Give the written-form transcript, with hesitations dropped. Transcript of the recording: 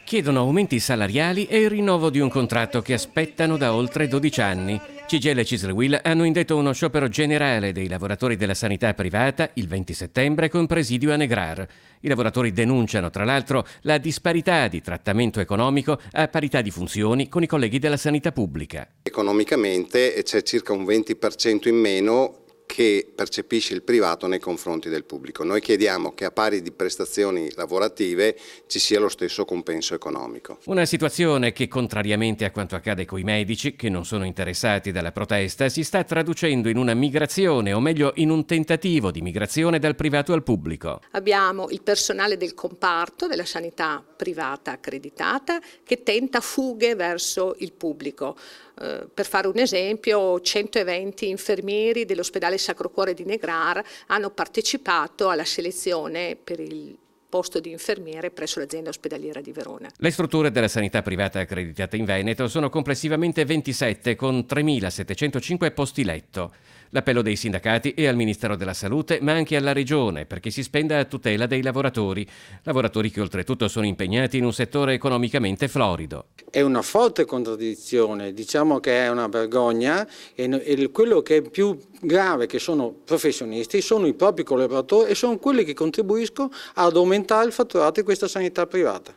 Chiedono aumenti salariali e il rinnovo di un contratto che aspettano da oltre 12 anni. CGIL e CISL-UIL hanno indetto uno sciopero generale dei lavoratori della sanità privata il 20 settembre con presidio a Negrar. I lavoratori denunciano, tra l'altro, la disparità di trattamento economico a parità di funzioni con i colleghi della sanità pubblica. Economicamente c'è circa un 20% in meno che percepisce il privato nei confronti del pubblico. Noi chiediamo che a pari di prestazioni lavorative ci sia lo stesso compenso economico. Una situazione che, contrariamente a quanto accade coi medici, che non sono interessati dalla protesta, si sta traducendo in una migrazione, o meglio in un tentativo di migrazione dal privato al pubblico. Abbiamo il personale del comparto della sanità privata accreditata che tenta fughe verso il pubblico. Per fare un esempio, 120 infermieri dell'ospedale Sacro Cuore di Negrar hanno partecipato alla selezione per il posto di infermiere presso l'azienda ospedaliera di Verona. Le strutture della sanità privata accreditate in Veneto sono complessivamente 27 con 3.705 posti letto. L'appello dei sindacati è al Ministero della Salute ma anche alla Regione perché si spenda a tutela dei lavoratori che oltretutto sono impegnati in un settore economicamente florido. È una forte contraddizione, diciamo che è una vergogna e quello che è più grave che sono professionisti, sono i propri collaboratori e sono quelli che contribuiscono ad aumentare il fatturato di questa sanità privata.